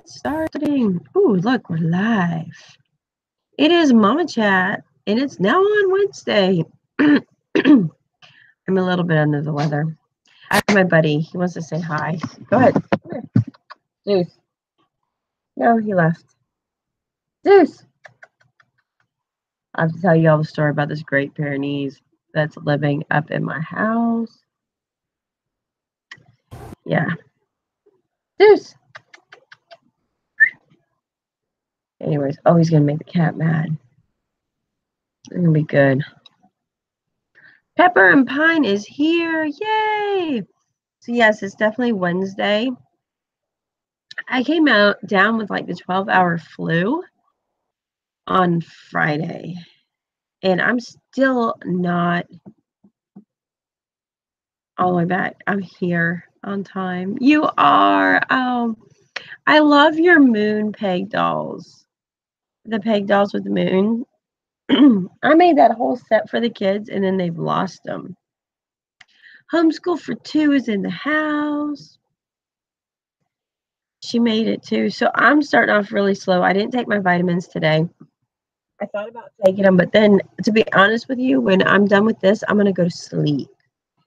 It's starting. Ooh, look, we're live. It is Mama Chat, and it's now on Wednesday. I'm a little bit under the weather. I have my buddy. He wants to say hi. Go ahead. Come here. Zeus. No, he left. Zeus. I have to tell you all the story about this Great Pyrenees that's living up in my house. Yeah. Zeus. Anyways, oh, he's going to make the cat mad. It's going to be good. Pepper and Pine is here. Yay! So, yes, it's definitely Wednesday. I came down with like the 12-hour flu on Friday. And I'm still not all the way back. I'm here on time. You are. I love your moon peg dolls. The peg dolls with the moon. I made that whole set for the kids, and then they've lost them. Homeschool for Two is in the house. She made it too. So I'm starting off really slow. I didn't take my vitamins today. I thought about taking them, but then, to be honest with you, when I'm done with this, I'm going to go to sleep.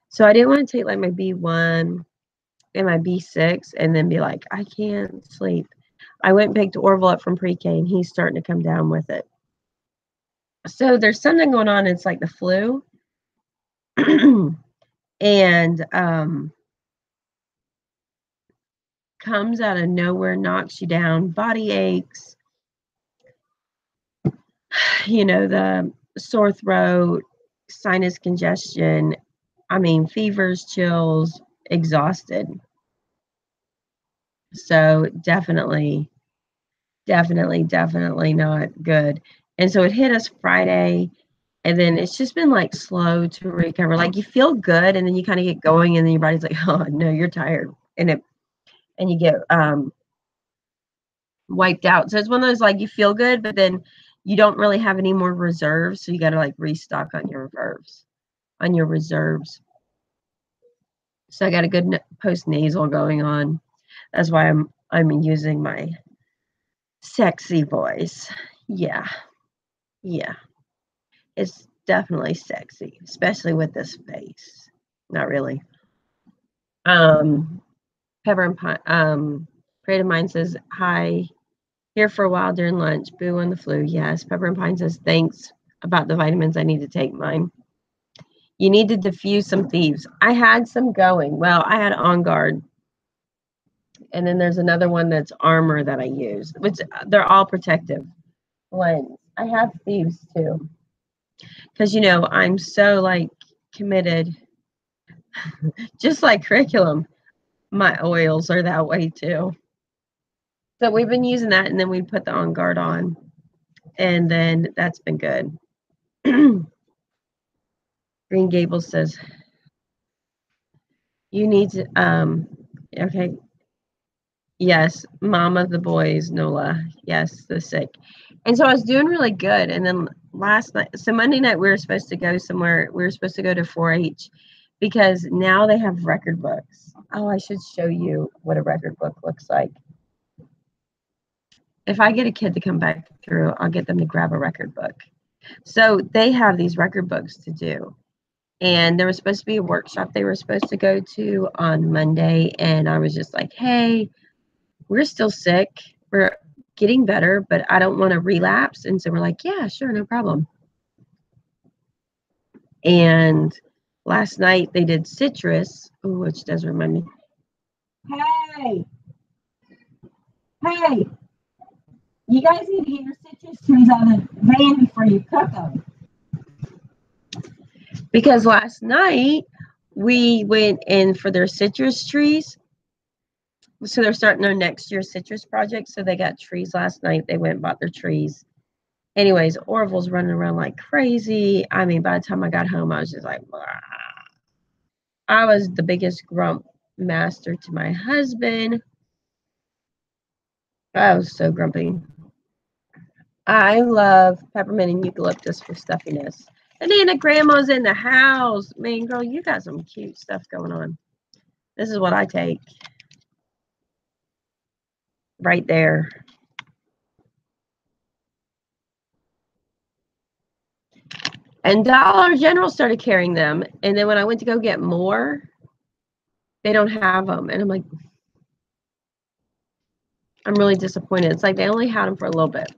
So I didn't want to take like my B1 and my B6 and then be like, I can't sleep. I went and picked Orville up from pre-K, and he's starting to come down with it. So there's something going on. It's like the flu. And comes out of nowhere, knocks you down, body aches, the sore throat, sinus congestion, fevers, chills, exhausted. So definitely not good. And so it hit us Friday, and then it's just been like slow to recover. Like you feel good, and then you kind of get going, and then your body's like, oh no, you're tired, and you get wiped out. So it's one of those like you feel good, but then you don't really have any more reserves, so you got to like restock on your reserves. So I got a good post nasal going on. That's why I'm using my sexy voice. Yeah. It's definitely sexy, especially with this face. Not really. Pepper and Pine, Creative Mind says, hi, here for a while during lunch. Boo on the flu. Yes. Pepper and Pine says, thanks about the vitamins. I need to take mine. You need to diffuse some thieves. I had some going. Well, I had On Guard. And then there's another one that's Armor that I use, which they're all protective blends. I have thieves too. Because, I'm so like committed, just like curriculum. My oils are that way too. So we've been using that, and then we put the On Guard on, and then that's been good. Green Gables says, you need to, okay. Yes, mom of the boys, Nola. Yes, the sick. And so I was doing really good. And then last night, so Monday night, we were supposed to go somewhere. We were supposed to go to 4-H because now they have record books. Oh, I should show you what a record book looks like. If I get a kid to come back through, I'll get them to grab a record book. So they have these record books to do. And there was supposed to be a workshop they were supposed to go to on Monday. And I was just like, hey, we're still sick. We're getting better, but I don't want to relapse. And so we're like, yeah, sure, no problem. And last night they did citrus, which does remind me. Hey, you guys need to get your citrus trees out of the van before you cook them. Because last night we went in for their citrus trees. So they're starting their next year's citrus project. So they got trees last night. They went and bought their trees. Anyways, Orville's running around like crazy. By the time I got home, I was just like, blah. I was the biggest grump master to my husband. I was so grumpy. I love peppermint and eucalyptus for stuffiness. And then grandma's in the house. Man, girl, you got some cute stuff going on. This is what I take. right there. And Dollar General started carrying them. And then when I went to go get more, they don't have them. And I'm like, I'm really disappointed. It's like they only had them for a little bit.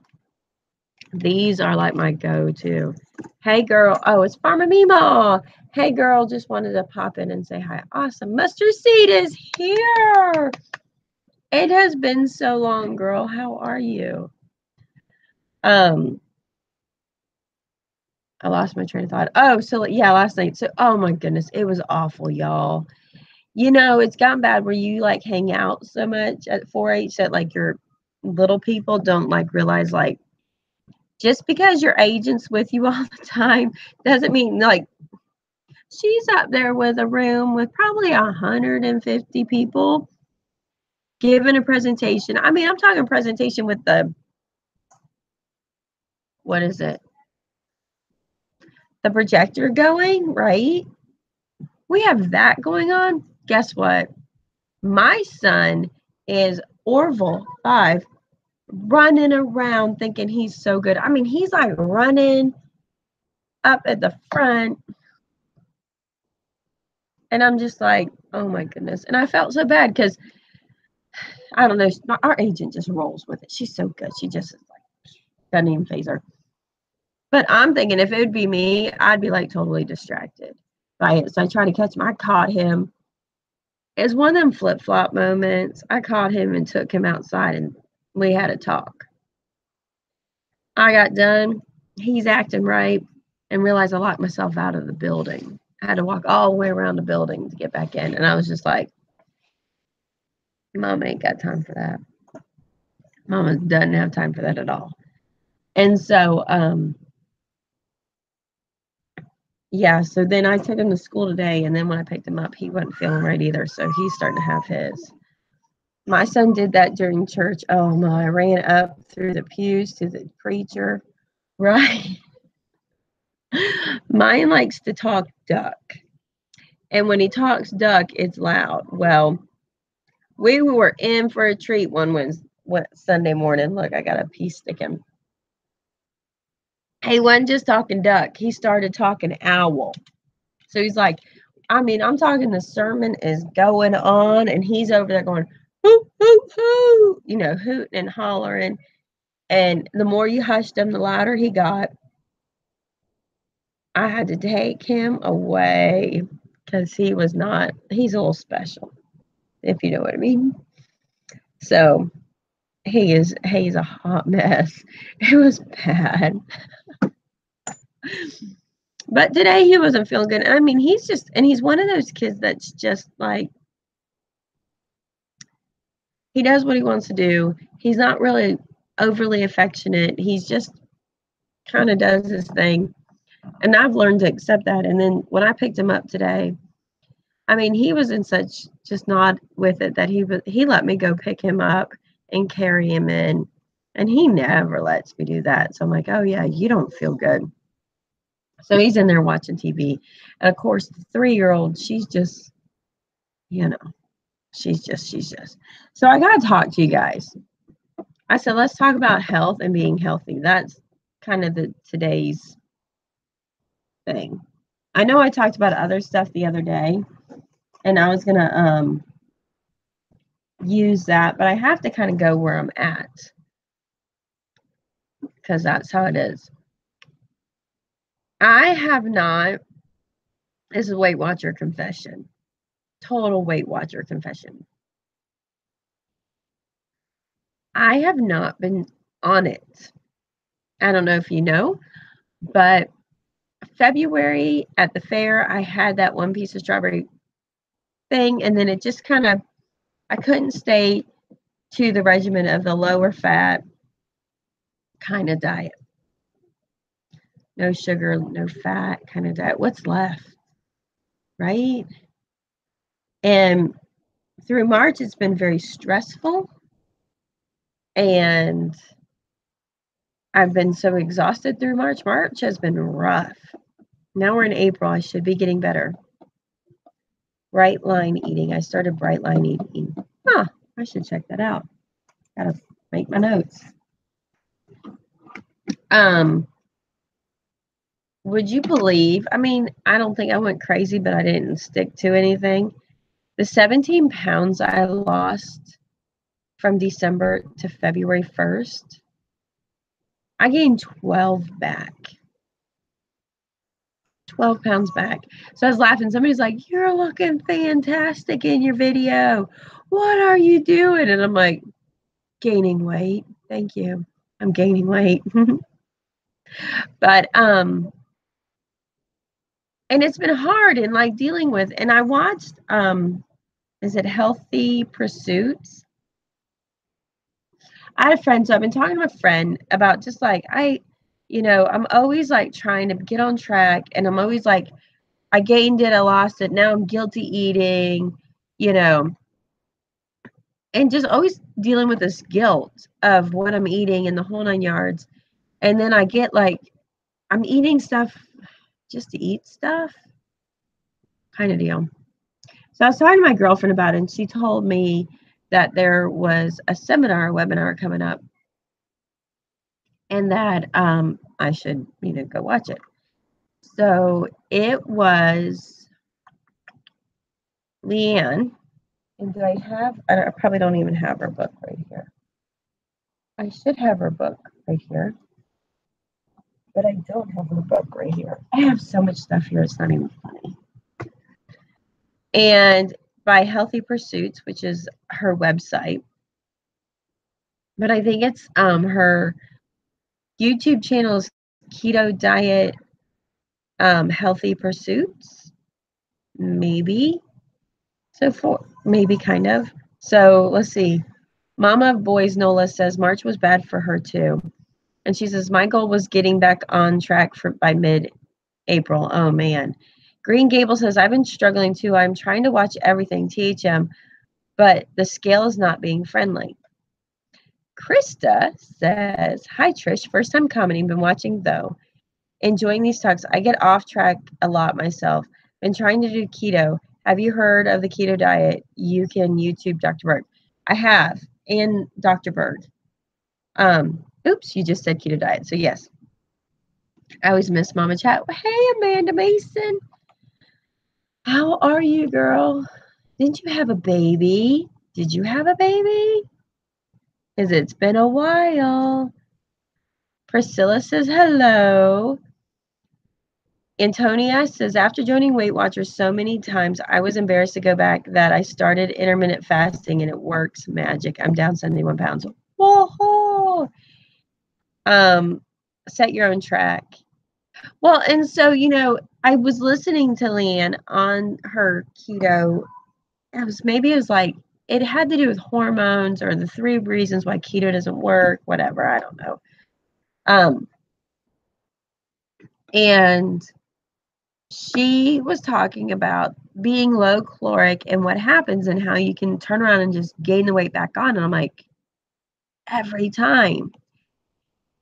These are like my go-to. Hey, girl. Oh, it's Farmer Mima. Hey, girl. Just wanted to pop in and say hi. Awesome. Mustard Seed is here. It has been so long, girl. How are you? I lost my train of thought. Oh, so yeah, last night. So, oh my goodness, it was awful, y'all. You know, it's gotten bad where you like hang out so much at 4-H that like your little people don't like realize like just because your agent's with you all the time doesn't mean like she's up there with a room with probably 150 people giving a presentation. I mean, I'm talking presentation with the, what is it? The projector going, right? We have that going on. Guess what? My son is Orville 5, running around thinking he's so good. I mean, he's like running up at the front. And I'm just like, oh my goodness. And I felt so bad because I don't know, our agent just rolls with it. She's so good. She just is like, doesn't even phase her. But I'm thinking if it would be me, I'd be like totally distracted by it. So I try to catch him. I caught him. It's one of them flip-flop moments. I caught him and took him outside and we had a talk. I got done. He's acting right and realized I locked myself out of the building. I had to walk all the way around the building to get back in. And I was just like, Mom ain't got time for that. Mama doesn't have time for that at all. And so, yeah, so then I took him to school today. And then when I picked him up, he wasn't feeling right either. So he's starting to have his. My son did that during church. Oh my, I ran up through the pews to the preacher. Right. Mine likes to talk duck. And when he talks duck, it's loud. Well, we were in for a treat one Sunday morning. Look, I got a piece sticking. He wasn't just talking duck. He started talking owl. So he's like, I mean, I'm talking the sermon is going on, and he's over there going, hoo, hoo, hoo, you know, hooting and hollering. And the more you hushed him, the louder he got. I had to take him away because he's a little special, if you know what I mean. So he's a hot mess. It was bad. But today he wasn't feeling good. I mean, he's one of those kids that's just like, he does what he wants to do. He's not really overly affectionate. He's just kind of does his thing. And I've learned to accept that. And then when I picked him up today, I mean, he was in such just not with it that he let me go pick him up and carry him in. And he never lets me do that. So I'm like, oh yeah, you don't feel good. So he's in there watching TV. And of course, the 3-year-old, she's just, you know, she's just. So I got to talk to you guys. I said, let's talk about health and being healthy. That's kind of today's thing. I know I talked about other stuff the other day, and I was going to use that, but I have to kind of go where I'm at because that's how it is. I have not, this is Weight Watcher confession, total Weight Watcher confession. I have not been on it. I don't know if you know, but February at the fair, I had that one piece of strawberry thing, and then it just kind of, I couldn't stay to the regimen of the lower fat kind of diet. No sugar, no fat kind of diet. What's left? Right? And through March, it's been very stressful. And I've been so exhausted through March. March has been rough. Now we're in April. I should be getting better. Bright line eating. I started bright line eating. I should check that out. Gotta make my notes. Would you believe, I mean, I don't think I went crazy, but I didn't stick to anything. The 17 pounds I lost from December to February 1st, I gained 12 back. 12 pounds back. So I was laughing. Somebody's like, "You're looking fantastic in your video. What are you doing?" And I'm like, "Gaining weight. Thank you. I'm gaining weight." But and it's been hard and like dealing with, and I watched is it Healthy Pursuits? I had a friend, so I've been talking to a friend about just like I'm always like trying to get on track, and I'm always like, I gained it, I lost it, now I'm guilty eating, you know, and just always dealing with this guilt of what I'm eating and the whole 9 yards. And then I get like, I'm eating stuff just to eat stuff kind of deal. So I was talking to my girlfriend about it, and she told me that there was a webinar coming up, and that I should, go watch it. So it was Leanne, and I probably don't even have her book right here. I should have her book right here, but I don't have her book right here. I have so much stuff here, it's not even funny. And by Healthy Pursuits, which is her website, but I think it's her YouTube channel is Keto Diet Healthy Pursuits, maybe. Maybe kind of. So let's see. Mama of Boys Nola says March was bad for her too. And she says, my goal was getting back on track by mid-April. Oh, man. Green Gable says, I've been struggling too. I'm trying to watch everything, THM, but the scale is not being friendly. Krista says, hi, Trish. First time commenting. Been watching, though. Enjoying these talks. I get off track a lot myself. Been trying to do keto. Have you heard of the keto diet? You can YouTube Dr. Berg. I have. And Dr. Berg. Oops, you just said keto diet. So yes. I always miss Mama Chat. Hey, Amanda Mason. How are you, girl? Didn't you have a baby? Did you have a baby? Because it's been a while. Priscilla says hello. Antonia says, after joining Weight Watchers so many times, I was embarrassed to go back that I started intermittent fasting and it works magic. I'm down 71 pounds. Whoa! Set your own track. Well, and so, I was listening to Leanne on her keto. It was like, it had to do with hormones or the 3 reasons why keto doesn't work, whatever. I don't know. And she was talking about being low caloric and what happens and how you can turn around and just gain the weight back on. And I'm like, every time.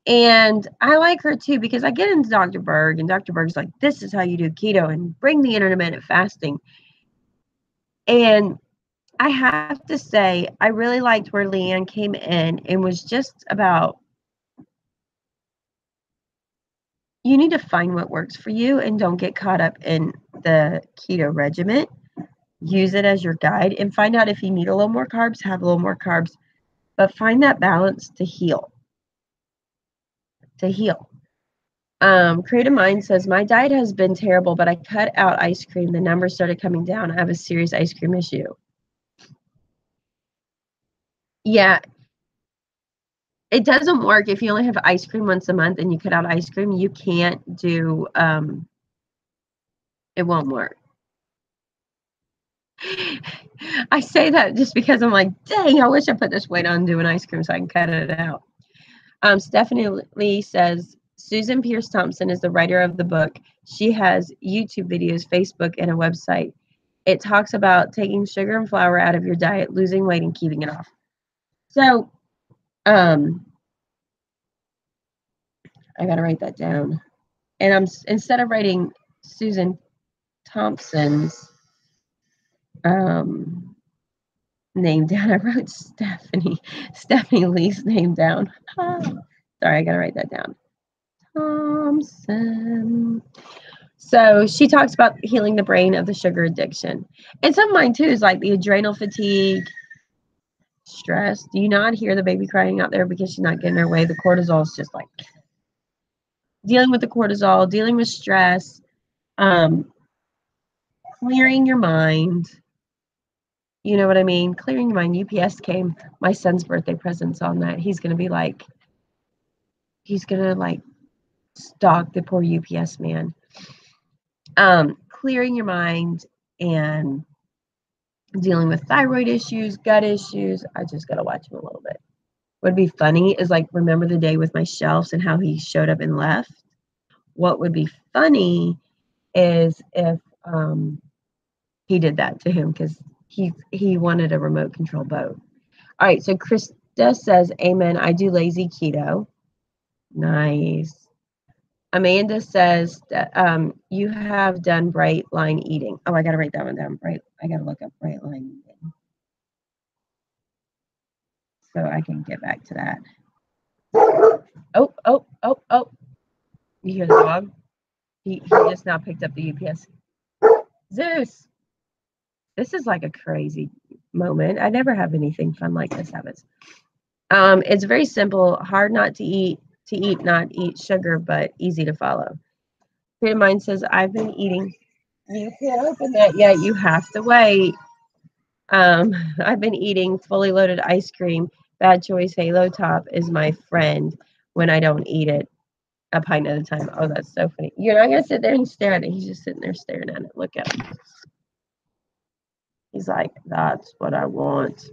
And I like her too, because I get into Dr. Berg, and Dr. Berg's like, this is how you do keto and bring the intermittent fasting. And I have to say, I really liked where Leanne came in and was just about, you need to find what works for you and don't get caught up in the keto regimen. Use it as your guide and find out if you need a little more carbs, have a little more carbs, but find that balance to heal. Creative Mind says, my diet has been terrible, but I cut out ice cream. The numbers started coming down. I have a serious ice cream issue. Yeah, it doesn't work if you only have ice cream once a month and you cut out ice cream. You can't do, it won't work. I say that just because I'm like, dang, I wish I put this weight on doing ice cream so I can cut it out. Stephanie Lee says, Susan Pierce Thompson is the writer of the book. She has YouTube videos, Facebook, and a website. It talks about taking sugar and flour out of your diet, losing weight, and keeping it off. So, I got to write that down. And instead of writing Susan Thompson's name down. I wrote Stephanie Lee's name down. Sorry, I gotta write that down. Thompson. So she talks about healing the brain of the sugar addiction. And some of mine too is like the adrenal fatigue, stress. Do you not hear the baby crying out there because she's not getting her way? The cortisol is just like dealing with the cortisol, dealing with stress, clearing your mind. You know what I mean? Clearing your mind. UPS came. My son's birthday present's on that. He's gonna stalk the poor UPS man. Clearing your mind and dealing with thyroid issues, gut issues. I just gotta watch him a little bit. What'd be funny is like remember the day with my shelves and how he showed up and left. What would be funny is if he did that to him because he wanted a remote control boat. All right, so Krista says, "Amen. I do lazy keto." Nice. Amanda says that you have done bright line eating. Oh, I gotta write that one down. I gotta look up bright line eating so I can get back to that. Oh! You hear the dog? He just now picked up the UPS. Zeus. This is like a crazy moment. I never have anything fun like this happens. It's very simple. Hard not to eat, not eat sugar, but easy to follow. Friend of mine says, I've been eating. You can't open that yet. You have to wait. I've been eating fully loaded ice cream. Bad choice. Halo Top is my friend when I don't eat it a pint at a time. Oh, that's so funny. You're not going to sit there and stare at it. He's just sitting there staring at it. Look at him. He's like, that's what I want.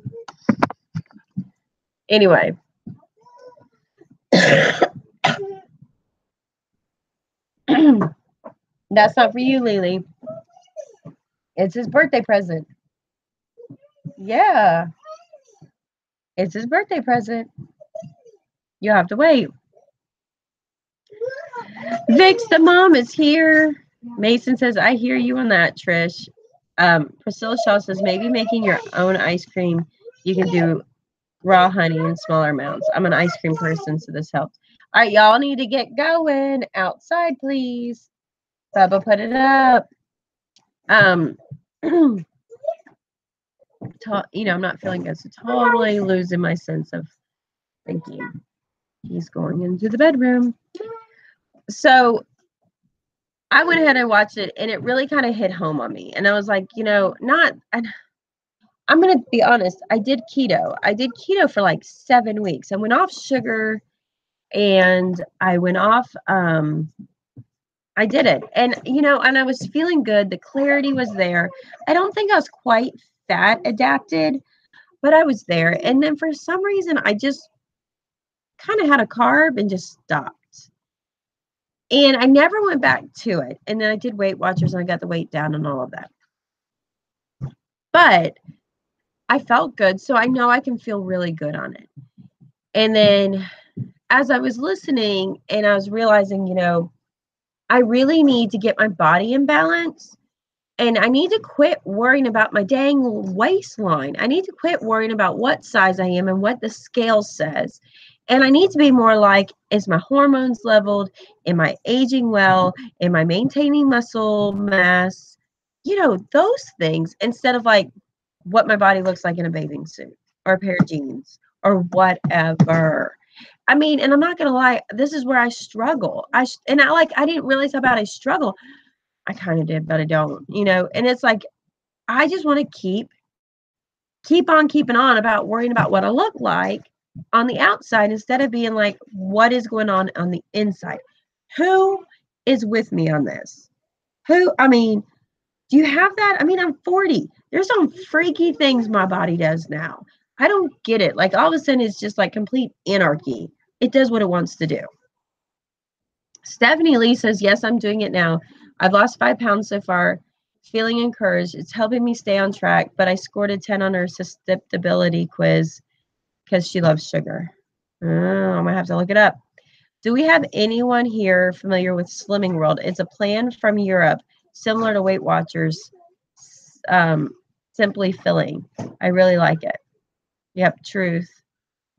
Anyway. That's not for you, Lily. It's his birthday present. Yeah. It's his birthday present. You have to wait. Vix, the mom, is here. Mason says, I hear you on that, Trish. Priscilla Shaw says, maybe making your own ice cream. You can do raw honey in smaller amounts. I'm an ice cream person, so this helps. All right, y'all need to get going. Outside, please. Bubba, put it up. I'm not feeling good, so totally losing my sense of thinking. He's going into the bedroom. So I went ahead and watched it, and it really kind of hit home on me. And I was like, I'm going to be honest. I did keto for like 7 weeks. I went off sugar, and I went off, I did it. And, and I was feeling good. The clarity was there. I don't think I was quite fat adapted, but I was there. And then for some reason, I just kind of had a carb and just stopped. And I never went back to it. And then I did Weight Watchers and I got the weight down and all of that. But I felt good. So I know I can feel really good on it. And then as I was listening and I was realizing, I really need to get my body in balance. And I need to quit worrying about my dang waistline. I need to quit worrying about what size I am and what the scale says. And I need to be more like, is my hormones leveled? Am I aging well? Am I maintaining muscle mass? Those things, instead of like what my body looks like in a bathing suit or a pair of jeans or whatever. I mean, and I'm not going to lie, this is where I struggle. I didn't realize how bad I struggle. I kind of did, but I don't, and it's like, I just want to keep on keeping on about worrying about what I look like on the outside instead of being like, what is going on the inside? Who is with me on this? Do you have that? I'm 40. There's some freaky things my body does now. I don't get it. Like all of a sudden it's just like complete anarchy. It does what it wants to do. Stephanie Lee says, yes, I'm doing it now. I've lost 5 pounds so far. Feeling encouraged. It's helping me stay on track, but I scored a 10 on her susceptibility quiz because she loves sugar. Oh, I might have to look it up. Do we have anyone here familiar with Slimming World? It's a plan from Europe, similar to Weight Watchers. simply filling. I really like it. Yep, truth.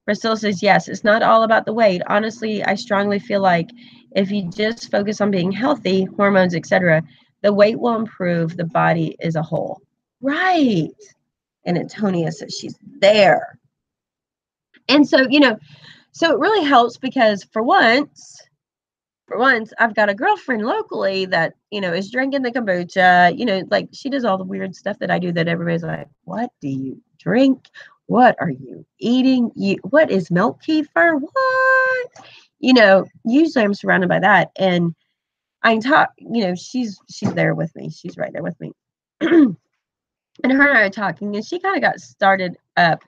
Priscilla says, yes, it's not all about the weight. Honestly, I strongly feel like if you just focus on being healthy, hormones, etc., the weight will improve the body as a whole. Right. And Antonia says she's there. And so, so it really helps because for once, I've got a girlfriend locally that, is drinking the kombucha, like she does all the weird stuff that I do that everybody's like, what do you drink? What are you eating? What is milk kefir? What? Usually I'm surrounded by that. And I can talk, she's there with me. She's right there with me. And her and I are talking, and she kind of got started up,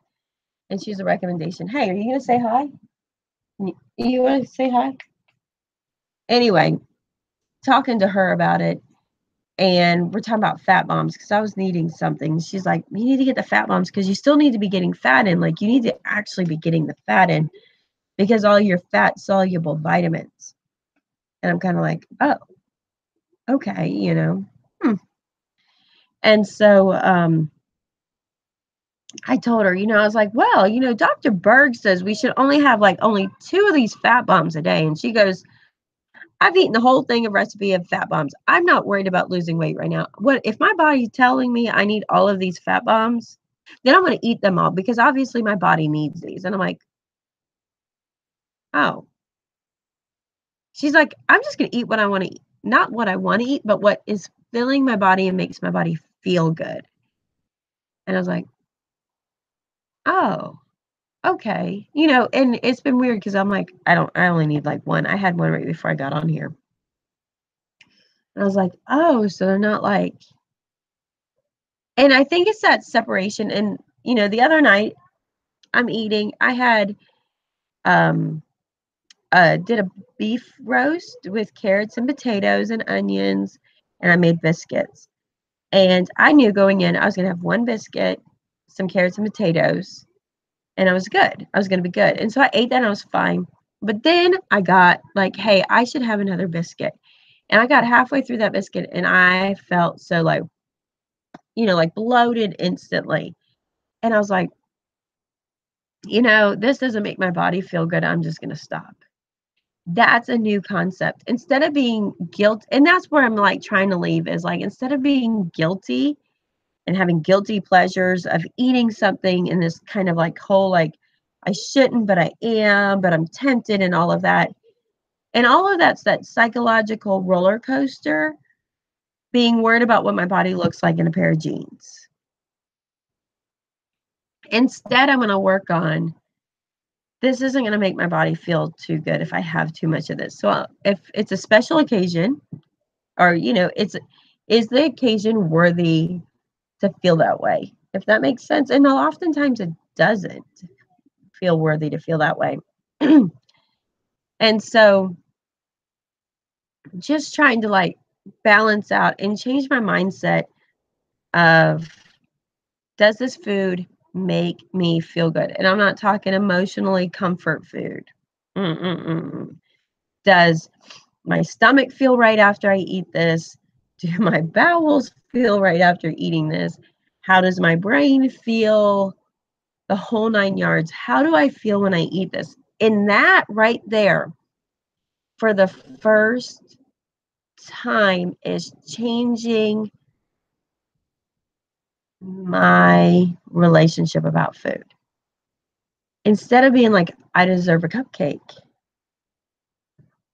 and she's a recommendation. Hey, are you going to say hi? You want to say hi? Anyway, talking to her about it, and we're talking about fat bombs because I was needing something. She's like, you need to get the fat bombs because you still need to be getting fat in. Like, you need to actually be getting the fat in because all your fat soluble vitamins. And I'm kind of like, oh, okay, And so I told her, I was like, well, Dr. Berg says we should only have like only 2 of these fat bombs a day. And she goes, I've eaten the whole thing of recipe of fat bombs. I'm not worried about losing weight right now. What if my body's telling me I need all of these fat bombs? Then I'm going to eat them all because obviously my body needs these. And I'm like, oh. She's like, I'm just going to eat what I want to eat. Not what I want to eat, but what is filling my body and makes my body feel good. And I was like, oh, okay. And it's been weird because I'm like, I only need like one. I had one right before I got on here. And I was like, oh, so they're not like, and I think it's that separation. And, the other night I'm eating, I had, did a beef roast with carrots and potatoes and onions, and I made biscuits. And I knew going in, I was going to have one biscuit, some carrots and potatoes, and I was good. I was going to be good. And so I ate that and I was fine. But then I got like, hey, I should have another biscuit. And I got halfway through that biscuit and I felt so like, like bloated instantly. And I was like, this doesn't make my body feel good. I'm just going to stop. That's a new concept. Instead of being guilt, and that's where I'm like trying to leave is like, instead of being guilty and having guilty pleasures of eating something in this kind of like whole, like, I shouldn't, but I am, but I'm tempted and all of that. And all of that's that psychological roller coaster, being worried about what my body looks like in a pair of jeans. Instead, I'm going to work on, this isn't going to make my body feel too good if I have too much of this. So if it's a special occasion or, is the occasion worthy to feel that way? If that makes sense. And oftentimes it doesn't feel worthy to feel that way. And so just trying to like balance out and change my mindset of, does this food make me feel good? And I'm not talking emotionally comfort food. Does my stomach feel right after I eat this? Do my bowels feel right after eating this? How does my brain feel? The whole 9 yards. How do I feel when I eat this? And that right there, for the first time, is changing my relationship about food. Instead of being like, I deserve a cupcake.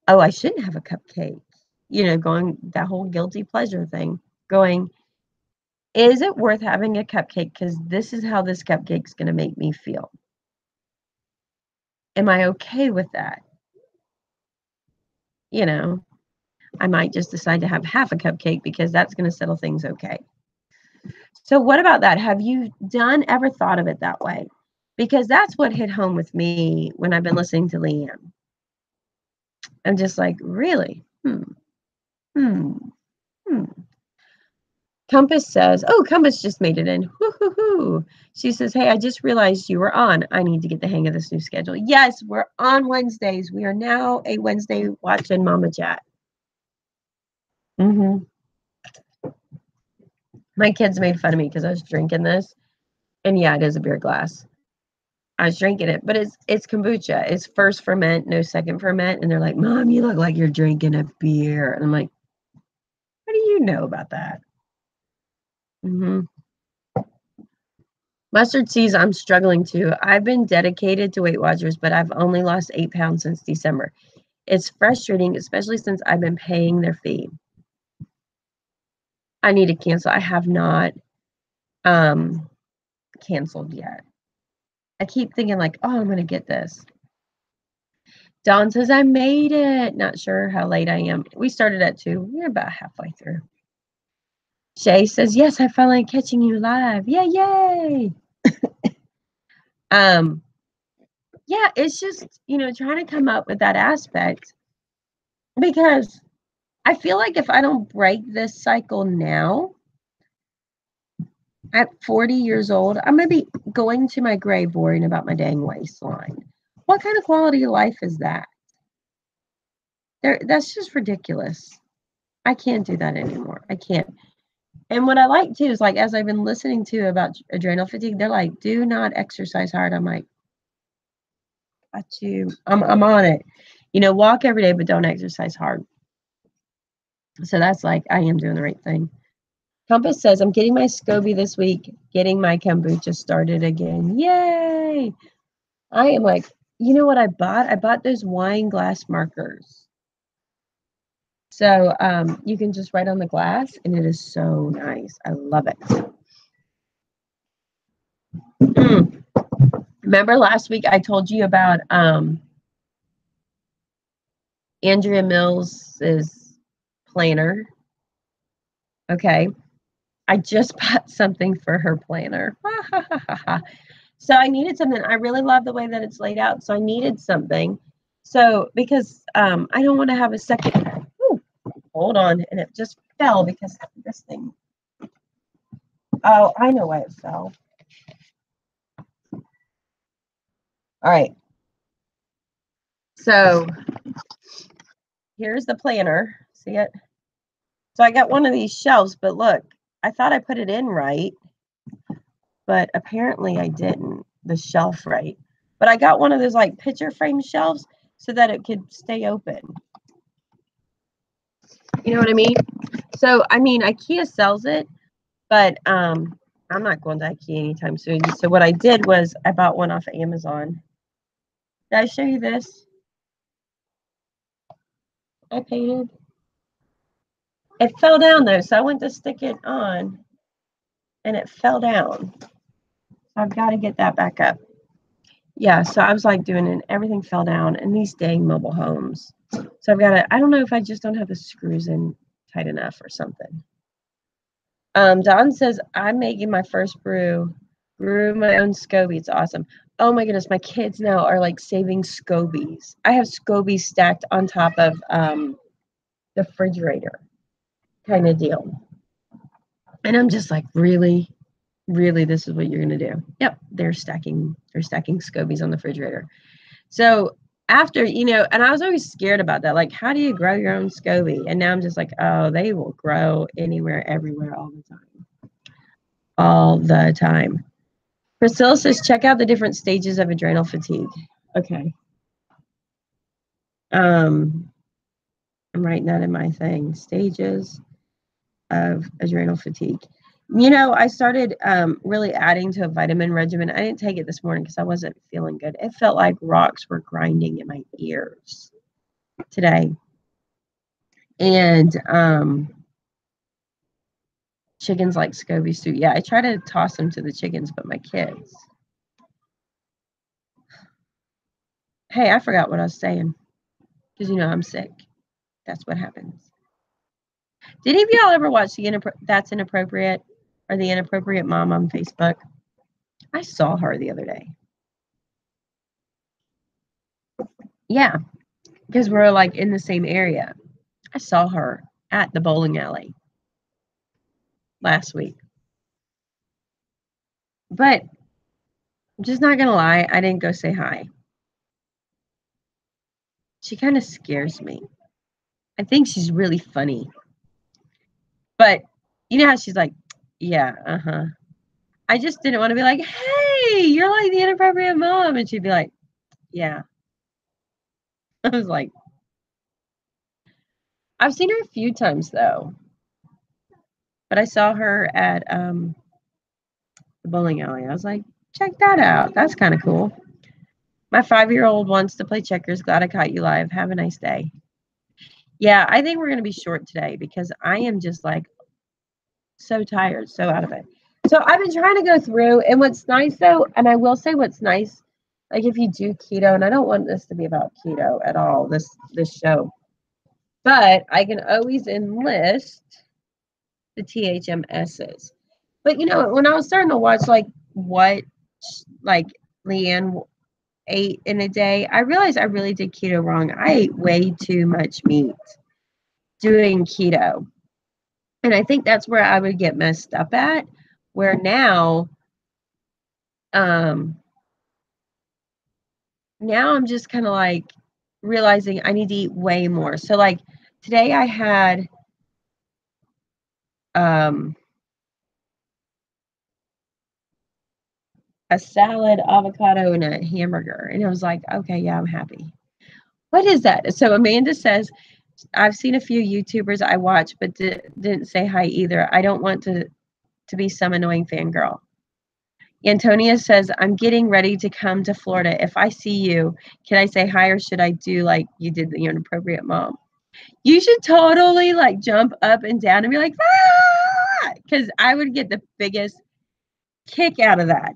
Oh, I shouldn't have a cupcake. Going that whole guilty pleasure thing. Going, is it worth having a cupcake? Because this is how this cupcake's going to make me feel. Am I okay with that? I might just decide to have half a cupcake because that's going to settle things okay. So what about that? Have you ever thought of it that way? Because that's what hit home with me when I've been listening to Leanne. I'm just like, really? Compass says, oh, Compass just made it in. Woo-hoo-hoo. She says, hey, I just realized you were on. I need to get the hang of this new schedule. Yes, we're on Wednesdays. We are now a Wednesday watching Mama Chat. My kids made fun of me because I was drinking this. And yeah, it is a beer glass. I was drinking it, but it's kombucha. It's first ferment, no second ferment. And they're like, Mom, you look like you're drinking a beer. And I'm like, what do you know about that? Mustard seeds, I'm struggling too. I've been dedicated to Weight Watchers, but I've only lost 8 pounds since December. It's frustrating, especially since I've been paying their fee. I need to cancel. I have not canceled yet. I keep thinking like, oh, I'm going to get this. Dawn says, I made it. Not sure how late I am. We started at 2. We're about halfway through. Shay says, yes, I'm finally catching you live. Yay, yay. Yeah, it's just, trying to come up with that aspect because I feel like if I don't break this cycle now, at 40 years old, I'm going to be going to my grave worrying about my dang waistline. What kind of quality of life is that? That's just ridiculous. I can't do that anymore. I can't. And what I like too is like, as I've been listening to about adrenal fatigue, they're like, do not exercise hard. I'm like, got you. I'm on it. Walk every day, but don't exercise hard. So that's like, I am doing the right thing. Compass says, I'm getting my SCOBY this week, getting my kombucha started again. Yay! I am like, you know what I bought? I bought those wine glass markers. So you can just write on the glass, and it is so nice. I love it. Remember last week I told you about Andrea Mills's planner? Okay. I just bought something for her planner. So I needed something. I really love the way that it's laid out. So I needed something. So because I don't want to have a second. Ooh, hold on. And it just fell because this thing. Oh, I know why it fell. All right. So here's the planner. See it? So I got one of these shelves, but look, I thought I put it in right, but apparently I didn't. The shelf right. But I got one of those like picture frame shelves so that it could stay open. You know what I mean? So, I mean, IKEA sells it, but I'm not going to IKEA anytime soon. So what I did was I bought one off of Amazon. Did I show you this? I painted. It fell down though, so I went to stick it on and it fell down. I've got to get that back up. Yeah, so I was like doing it, and everything fell down in these dang mobile homes. So I've got to, I don't know if I just don't have the screws in tight enough or something. Don says, I'm making my first brew my own SCOBY. It's awesome. Oh my goodness, my kids now are like saving SCOBYs. I have SCOBYs stacked on top of the refrigerator kind of deal. And I'm just like, really, this is what you're gonna do? Yep, they're stacking SCOBYs on the refrigerator. So after, and I was always scared about that. Like, how do you grow your own SCOBY? And now I'm just like, oh, they will grow anywhere, everywhere, all the time. All the time. Priscilla says, check out the different stages of adrenal fatigue. Okay. I'm writing that in my thing. Stages of adrenal fatigue. I started really adding to a vitamin regimen. I didn't take it this morning because I wasn't feeling good. It felt like rocks were grinding in my ears today. And chickens like SCOBY soup. Yeah, I try to toss them to the chickens, but my kids. Hey, I forgot what I was saying. Because, I'm sick. That's what happens. Did any of y'all ever watch That's Inappropriate or the Inappropriate Mom on Facebook? I saw her the other day. Yeah, because we're like in the same area. I saw her at the bowling alley last week. But I'm just not going to lie, I didn't go say hi. She kind of scares me. I think she's really funny. But you know how she's like, Yeah. I just didn't want to be like, hey, you're like the inappropriate mom. And she'd be like, yeah. I was like, I've seen her a few times though, but I saw her at the bowling alley. I was like, check that out. That's kind of cool. My 5-year-old wants to play checkers. Glad I caught you live. Have a nice day. Yeah, I think we're going to be short today because I am just like so tired, so out of it. So I've been trying to go through, and what's nice though, and I will say what's nice, like if you do keto, and I don't want this to be about keto at all, this show, but I can always enlist the THMSs. But you know, when I was starting to watch like what like Leanne ate in a day, I realized I really did keto wrong. I ate way too much meat doing keto. And I think that's where I would get messed up at, where um now I'm just kind of like realizing I need to eat way more. So like today I had um a salad, avocado, and a hamburger. And I was like, okay, yeah, I'm happy. What is that? So Amanda says, I've seen a few YouTubers I watch, but didn't say hi either. I don't want to be some annoying fangirl. Antonia says, I'm getting ready to come to Florida. If I see you, can I say hi or should I do like you did the inappropriate mom? You should totally like jump up and down and be like, ah! Because I would get the biggest kick out of that.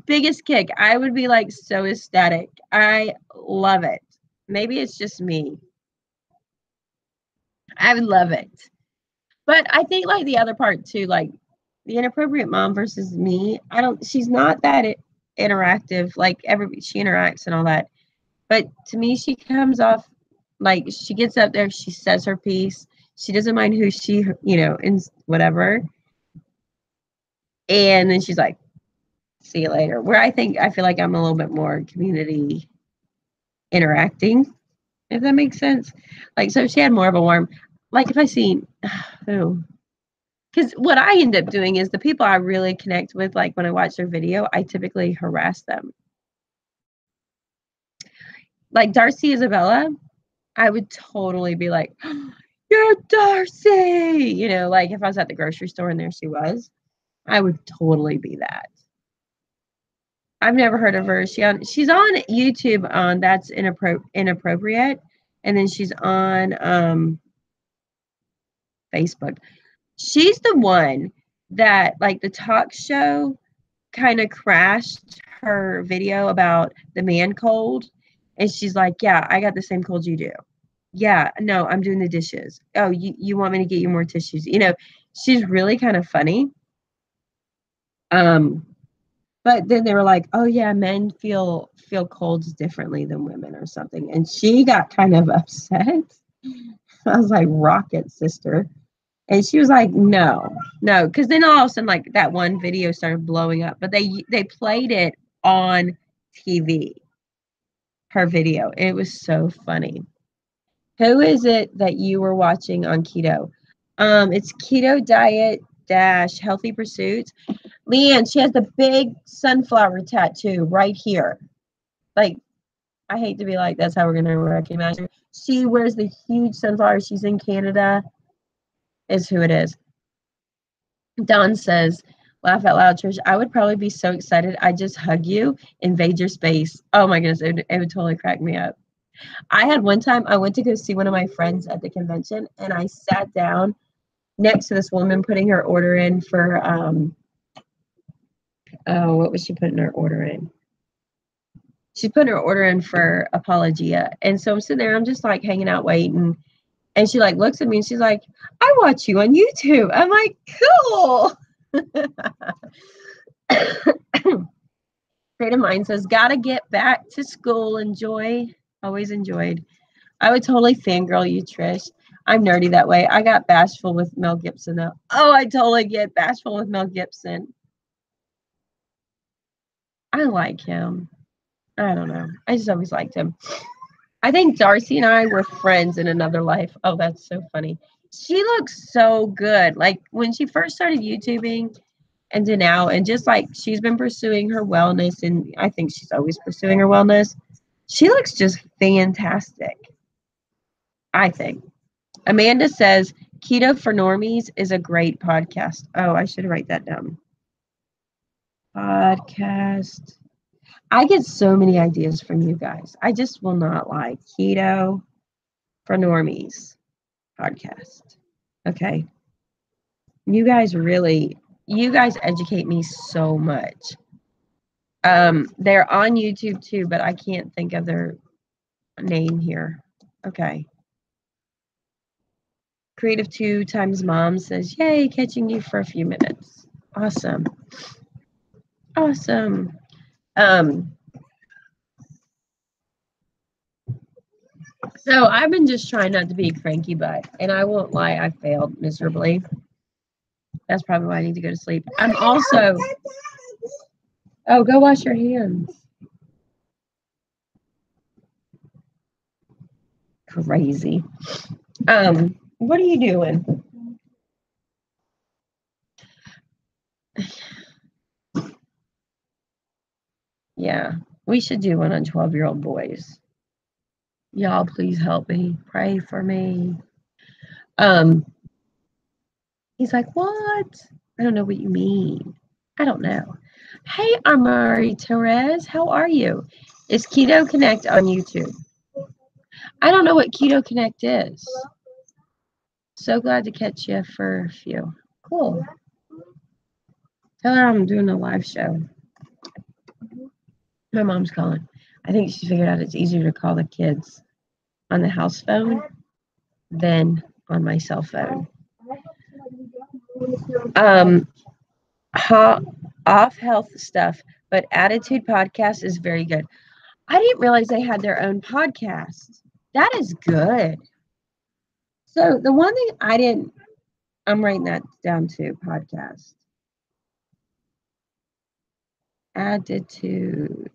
Biggest kick. I would be like so ecstatic. I love it. Maybe it's just me. I would love it. But I think like the other part too, like the inappropriate mom versus me, she's not that interactive. Like she interacts and all that. But to me, she comes off like she gets up there, she says her piece. She doesn't mind who she, and whatever. And then she's like, see you later. Where I feel like I'm a little bit more community interacting, if that makes sense. Like, so if she had more of a warm, like if I see, oh, because what I end up doing is the people I really connect with, like when I watch their video, I typically harass them. Like Darcy Isabella, I would totally be like, you're Darcy. Like if I was at the grocery store and there she was, I would totally be that. I've never heard of her. She's on YouTube on That's Inappropriate. And then she's on Facebook. She's the one that like the talk show kind of crashed her video about the man cold. And she's like, yeah, I got the same cold you do. Yeah, no, I'm doing the dishes. Oh, you want me to get you more tissues? She's really kind of funny. But then they were like, oh yeah, men feel colds differently than women or something. And she got kind of upset. I was like, rocket sister. And she was like, no, because then all of a sudden, like that one video started blowing up, but they played it on TV, her video. It was so funny. Who is it that you were watching on keto? It's Keto Diet dash Healthy Pursuits. Leanne, she has the big sunflower tattoo right here. Like, I hate to be like, that's how we're gonna recognize her. She wears the huge sunflower. She's in Canada. Is who it is. Don says, laugh out loud, Trish. I would probably be so excited. I'd just hug you, invade your space. Oh my goodness, it would totally crack me up. I had one time, I went to go see one of my friends at the convention, and I sat down next to this woman putting her order in for, what was she putting her order in? She's putting her order in for Apologia. And so I'm sitting there, I'm just like hanging out waiting. And she like looks at me and she's like, I watch you on YouTube. I'm like, cool. Creative Mind says, gotta get back to school. Enjoy. Always enjoyed. I would totally fangirl you, Trish. I'm nerdy that way. I got bashful with Mel Gibson though. Oh, I totally get bashful with Mel Gibson. I like him. I don't know. I just always liked him. I think Darcy and I were friends in another life. Oh, that's so funny. She looks so good. Like when she first started YouTubing and to now, and just like she's been pursuing her wellness, and I think she's always pursuing her wellness. She looks just fantastic, I think. Amanda says Keto for Normies is a great podcast. Oh, I should write that down. Podcast. I get so many ideas from you guys. I just will not lie. Keto for Normies podcast. Okay. You guys educate me so much. They're on YouTube too, but I can't think of their name here. Okay. Creative 2 times Mom says, yay, catching you for a few minutes. Awesome. Awesome. So I've been just trying not to be a cranky butt, and I won't lie, I failed miserably. That's probably why I need to go to sleep. I'm also, oh, go wash your hands. Crazy. What are you doing? Yeah, we should do one on 12-year-old boys. Y'all, please help me. Pray for me. He's like, what? I don't know what you mean. I don't know. Hey, Amari Torres, how are you? Is Keto Connect on YouTube? I don't know what Keto Connect is. So glad to catch you for a few. Cool. Tell her I'm doing a live show. My mom's calling. I think she figured out it's easier to call the kids on the house phone than on my cell phone. Off health stuff, but Attitude Podcast is very good. I didn't realize they had their own podcast. That is good. So the one thing I'm writing that down too, podcast. Attitude.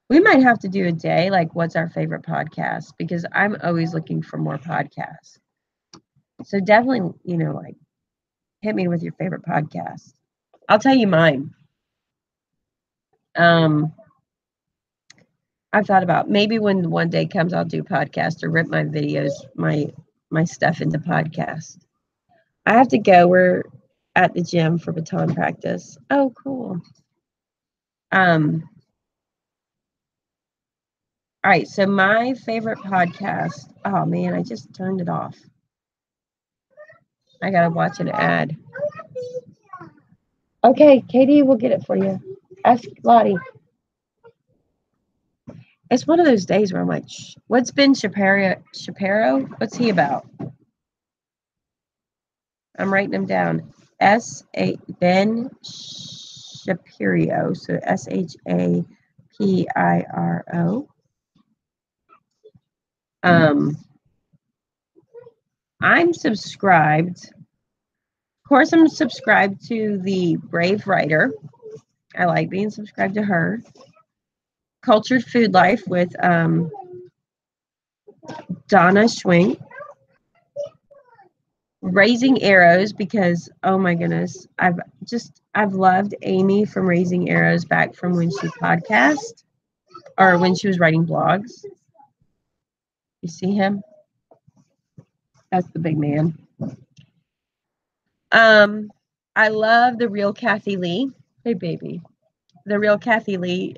We might have to do a day, like what's our favorite podcast, because I'm always looking for more podcasts. So definitely, like hit me with your favorite podcast. I'll tell you mine. I've thought about maybe when one day comes, I'll do podcast or rip my videos, my stuff into podcast. I have to go. We're at the gym for baton practice. Oh, cool. All right. So my favorite podcast. Oh man, I just turned it off. I gotta watch an ad. Okay, Katie, we'll get it for you. Ask Lottie. It's one of those days where I'm like, what's Ben Shapiro? What's he about? I'm writing him down. Ben Shapiro. So Shapiro. I'm subscribed. Of course, I'm subscribed to the Brave Writer. I like being subscribed to her. Cultured Food Life with Donna Schwenk. Raising Arrows, because oh my goodness, I've loved Amy from Raising Arrows back from when she podcast or when she was writing blogs. You see him? That's the big man. I love The Real Kathy Lee. Hey baby. The Real Kathy Lee.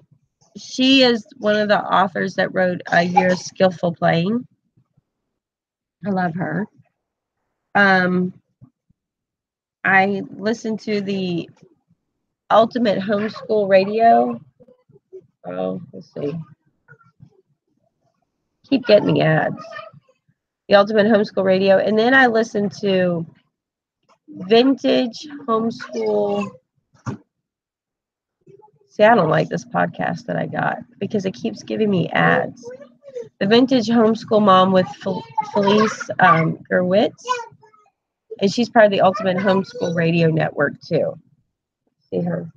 She is one of the authors that wrote A Year of Skillful Playing. I love her. I listen to the Ultimate Homeschool Radio. Oh, let's see. Keep getting the ads. The Ultimate Homeschool Radio. And then I listen to Vintage Homeschool. See, I don't like this podcast that I got because it keeps giving me ads. The Vintage Homeschool Mom with Felice Gerwitz. And she's part of the Ultimate Homeschool Radio Network, too. See her.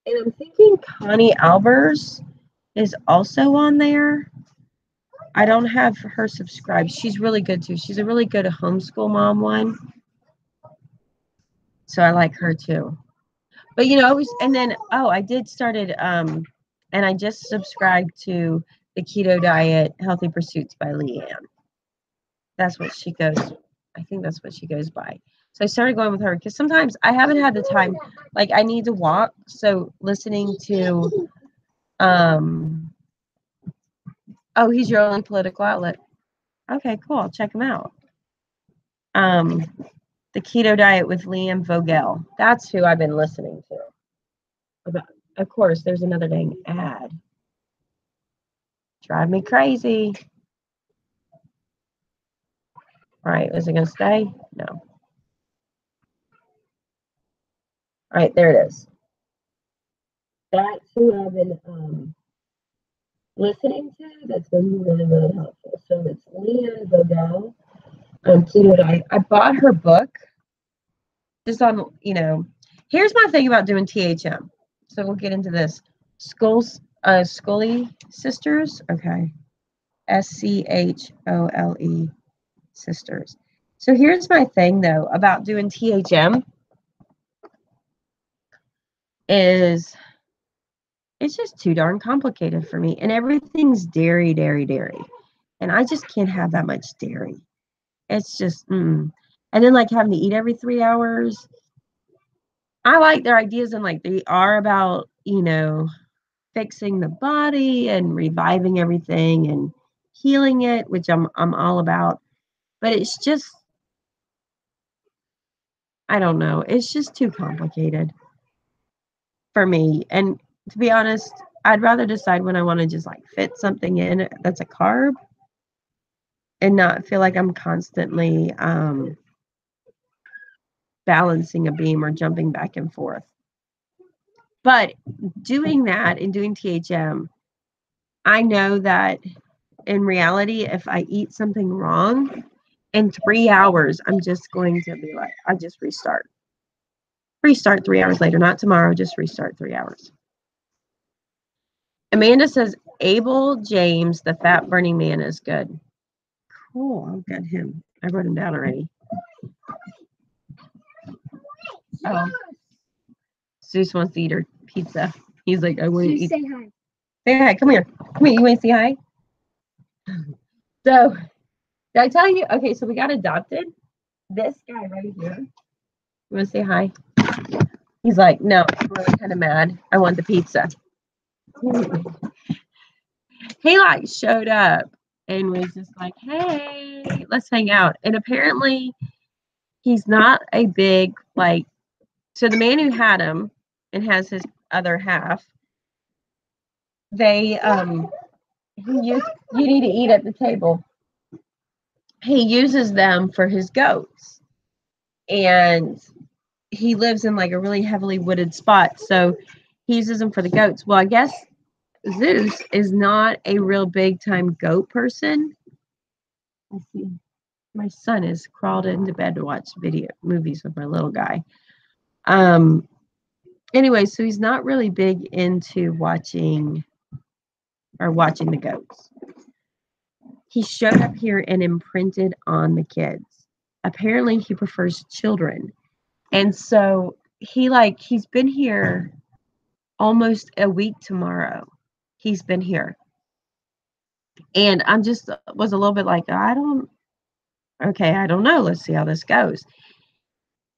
And I'm thinking Connie Albers is also on there. I don't have her subscribed. She's really good too. She's a really good homeschool mom one. So I like her too. But you know, I was, and then I did started and I just subscribed to the Keto Diet Healthy Pursuits by Leanne. That's what she goes. I think that's what she goes by. So I started going with her because sometimes I haven't had the time. Like I need to walk, so listening to oh, he's your only political outlet. Okay, cool. I'll check him out. The Keto Diet with Liam Vogel. That's who I've been listening to. Of course, there's another dang ad. Drive me crazy. All right, is it going to stay? No. All right, there it is. That's who I've been listening to. That's been really, really helpful. So it's Liam Vogel. Keto Diet. I bought her book just on, here's my thing about doing THM. So we'll get into this. Scully Sisters. Okay. SCHOLE Sisters. So here's my thing though about doing THM is it's just too darn complicated for me. And everything's dairy. And I just can't have that much dairy. It's just, And then like having to eat every 3 hours. I like their ideas and like they are about, fixing the body and reviving everything and healing it, which I'm all about. But it's just, I don't know. It's just too complicated for me. And to be honest, I'd rather decide when I want to just like fit something in that's a carb and not feel like I'm constantly balancing a beam or jumping back and forth. But doing that and doing THM, I know that in reality, if I eat something wrong in 3 hours, I'm just going to be like, I just restart. Restart 3 hours later, not tomorrow, just restart 3 hours. Amanda says, Abel James, the fat burning man, is good. Cool, I'll get him. I wrote him down already. Oh, Zeus wants to eat her pizza. He's like, I want to eat. Say hi. Say hi. Come here. Come here. You want to say hi? So, did I tell you? Okay, so we got adopted. This guy right here. You want to say hi? He's like, no, I'm really kind of mad. I want the pizza. He like showed up and was just like, hey, let's hang out. And apparently he's not a big, like, so the man who had him and has his other half, they, you need to eat at the table. He uses them for his goats. And he lives in like a really heavily wooded spot. So he uses them for the goats. Well, I guess Zeus is not a real big time goat person. I see. My son has crawled into bed to watch movies with my little guy. Anyway, so he's not really big into watching the goats. He showed up here and imprinted on the kids. Apparently he prefers children. And so he's been here almost a week tomorrow. He's been here. And I'm just was a little bit like, I don't know. Let's see how this goes.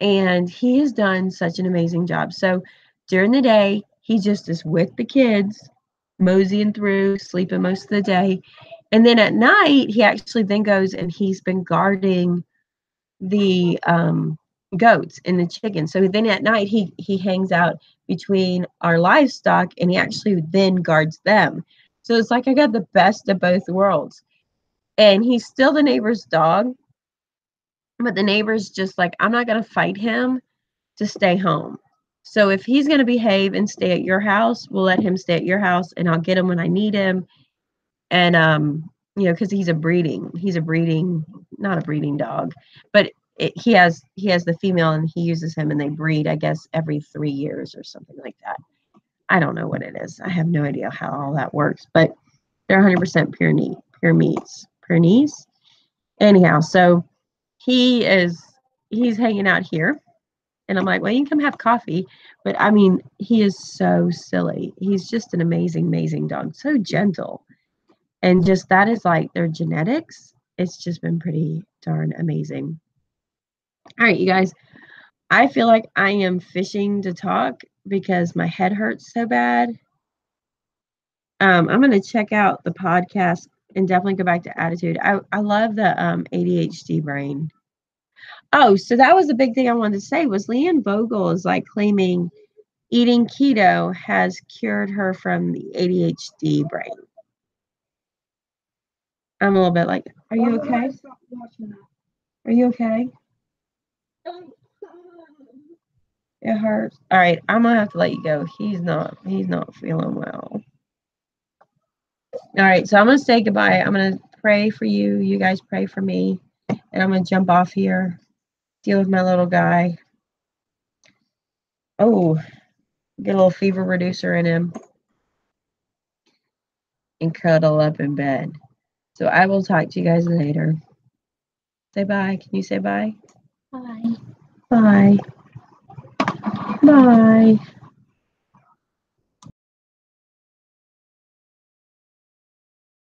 And he has done such an amazing job. So during the day, he just is with the kids, moseying through, sleeping most of the day. And then at night, he actually then goes and he's been guarding the goats and the chickens. So then at night, he hangs out between our livestock and he actually then guards them. So it's like I got the best of both worlds. And he's still the neighbor's dog. But the neighbor's just like, I'm not going to fight him to stay home. So if he's going to behave and stay at your house, we'll let him stay at your house and I'll get him when I need him. And, because he's not a breeding dog, but he has the female and he uses him and they breed, I guess, every 3 years or something like that. I don't know what it is. I have no idea how all that works, but they're 100% Pernice. Anyhow, so he's hanging out here. And I'm like, well, you can come have coffee. But I mean, he is so silly. He's just an amazing, amazing dog. So gentle. And just that is like their genetics. It's just been pretty darn amazing. All right, you guys. I feel like I am fishing to talk because my head hurts so bad. I'm going to check out the podcast and definitely go back to attitude. I love the ADHD brain. Oh, so that was the big thing I wanted to say was Leanne Vogel is like claiming eating keto has cured her from the ADHD brain. I'm a little bit like, are you okay? Are you okay? It hurts. All right, I'm gonna have to let you go. He's not feeling well. All right, so I'm gonna say goodbye. I'm gonna pray for you. You guys pray for me, and I'm gonna jump off here, deal with my little guy. Oh, get a little fever reducer in him, and cuddle up in bed. So I will talk to you guys later. Say bye. Can you say bye? Bye. Bye. Bye.